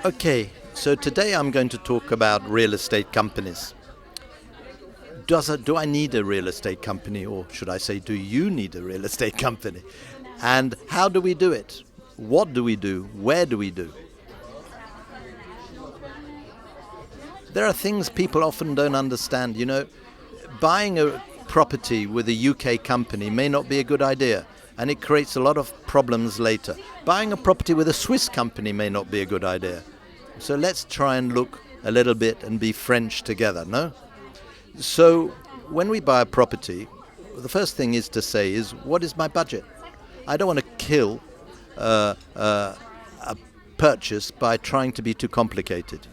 Okay, so today I'm going to talk about real estate companies. Do I need a real estate company, or should I say, do you need a real estate company? And how do we do it? What do we do? Where do we do? There are things people often don't understand. Buying a property with a UK company may not be a good idea, and it creates a lot of problems later. Buying a property with a Swiss company may not be a good idea. So let's try and look a little bit and be French together, no? So when we buy a property, the first thing is to say is, what is my budget? I don't want to kill a purchase by trying to be too complicated.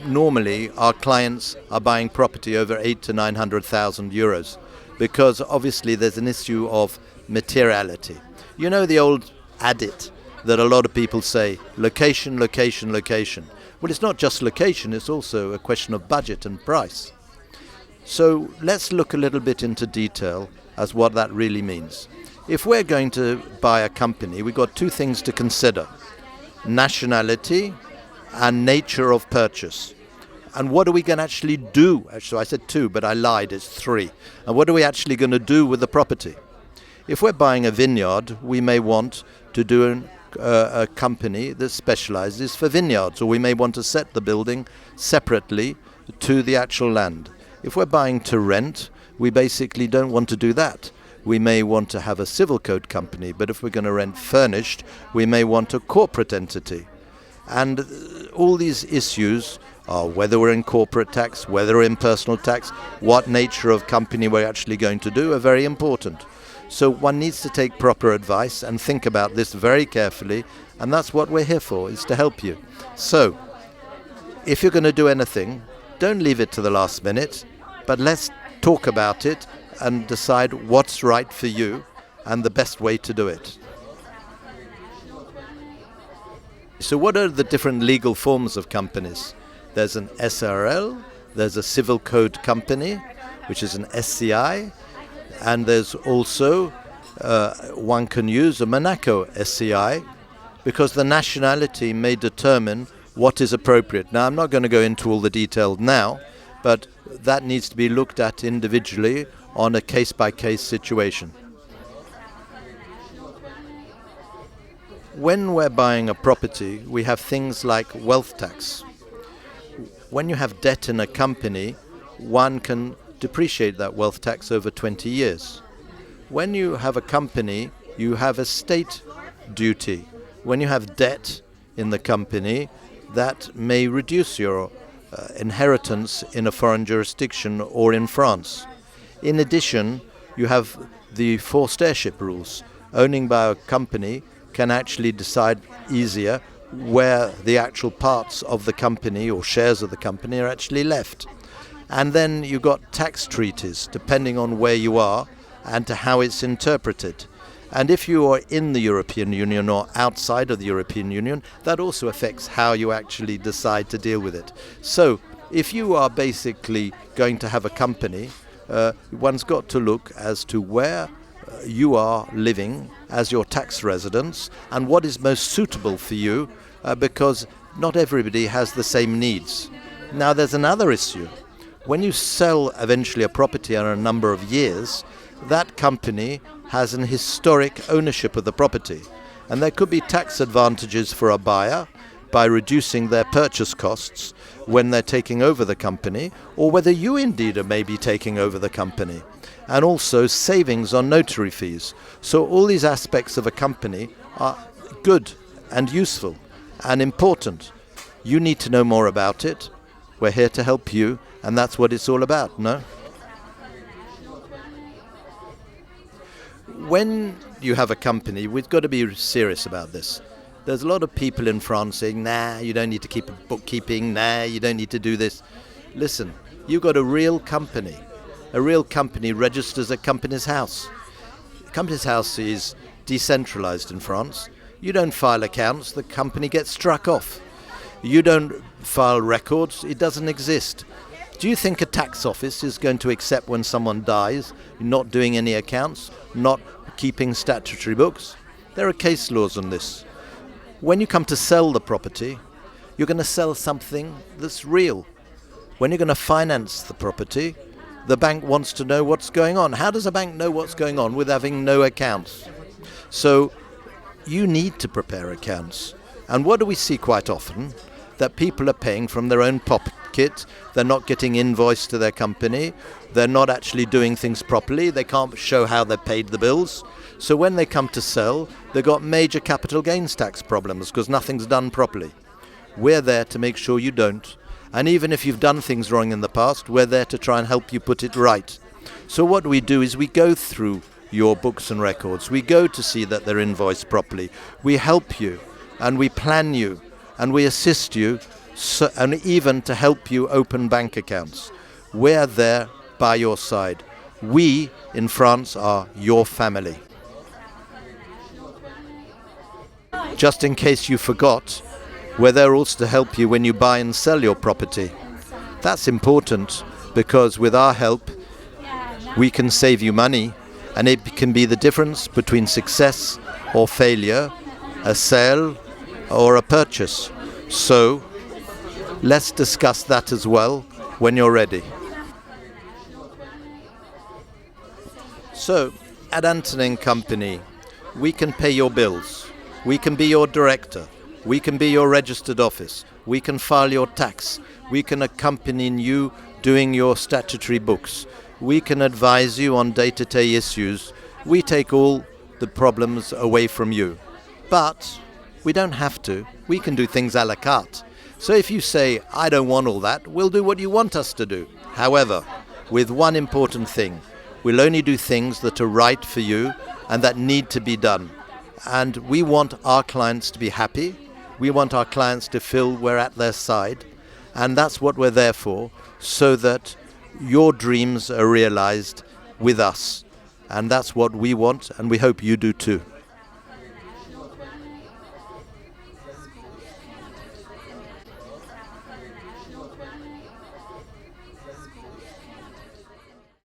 Normally, our clients are buying property over 800,000 to 900,000 euros because obviously there's an issue of materiality. You know the old adage that a lot of people say, location, location, location. Well, it's not just location, it's also a question of budget and price. So let's look a little bit into detail as what that really means. If we're going to buy a company, we've got two things to consider: nationality and nature of purchase. And what are we going to actually do? Actually, I said two, but I lied, it's three. And what are we actually going to do with the property? If we're buying a vineyard, we may want to do a company that specializes for vineyards, or we may want to set the building separately to the actual land. If we're buying to rent, we basically don't want to do that. We may want to have a civil code company, but if we're going to rent furnished, we may want a corporate entity. And all these issues are whether we're in corporate tax, whether we're in personal tax, what nature of company we're actually going to do are very important. So one needs to take proper advice and think about this very carefully, and that's what we're here for, is to help you. So, if you're going to do anything, don't leave it to the last minute, but let's talk about it and decide what's right for you and the best way to do it. So what are the different legal forms of companies? There's an SRL, there's a civil code company, which is an SCI, and there's also, one can use a Monaco SCI, because the nationality may determine what is appropriate. Now, I'm not going to go into all the detail now, but that needs to be looked at individually on a case-by-case situation. When we're buying a property, we have things like wealth tax. When you have debt in a company, one can depreciate that wealth tax over 20 years. When you have a company, you have a state duty. When you have debt in the company, that may reduce your inheritance in a foreign jurisdiction or in France. In addition, you have the forced heirship rules. Owning by a company can actually decide easier where the actual parts of the company or shares of the company are actually left. And then you've got tax treaties, depending on where you are and to how it's interpreted. And if you are in the European Union or outside of the European Union, that also affects how you actually decide to deal with it. So if you are basically going to have a company, one's got to look as to where you are living as your tax residence and what is most suitable for you, because not everybody has the same needs. Now there's another issue. When you sell eventually a property in a number of years, that company has an historic ownership of the property. And there could be tax advantages for a buyer by reducing their purchase costs when they're taking over the company, or whether you indeed are maybe taking over the company. And also savings on notary fees. So all these aspects of a company are good and useful and important. You need to know more about it. We're here to help you, and that's what it's all about, no? When you have a company, we've got to be serious about this. There's a lot of people in France saying, nah, you don't need to keep bookkeeping, nah, you don't need to do this. Listen, you've got a real company. A real company registers at Companies House. Companies House is decentralized in France. You don't file accounts, the company gets struck off. You don't file records, it doesn't exist. Do you think a tax office is going to accept when someone dies, not doing any accounts, not keeping statutory books? There are case laws on this. When you come to sell the property, You're going to sell something that's real. When you're going to finance the property, the bank wants to know what's going on. How does a bank know what's going on with having no accounts? So you need to prepare accounts. And what do we see quite often? That people are paying from their own pocket. They're not getting invoiced to their company. They're not actually doing things properly. They can't show how they paid the bills. So when they come to sell, they've got major capital gains tax problems because nothing's done properly. We're there to make sure you don't. And even if you've done things wrong in the past, we're there to try and help you put it right. So what we do is we go through your books and records. We go to see that they're invoiced properly. We help you and we plan you and we assist you, and even to help you open bank accounts. We're there by your side. We in France are your family. Just in case you forgot, we're there also to help you when you buy and sell your property. That's important because with our help, we can save you money, and it can be the difference between success or failure, a sale or a purchase. So let's discuss that as well when you're ready. So at Antonin Company, we can pay your bills. We can be your director. We can be your registered office. We can file your tax. We can accompany you doing your statutory books. We can advise you on day-to-day issues. We take all the problems away from you. But we don't have to. We can do things a la carte. So if you say, I don't want all that, we'll do what you want us to do. However, with one important thing, we'll only do things that are right for you and that need to be done. And we want our clients to be happy. We want our clients to feel we're at their side, and that's what we're there for, so that your dreams are realized with us. And that's what we want, and we hope you do too.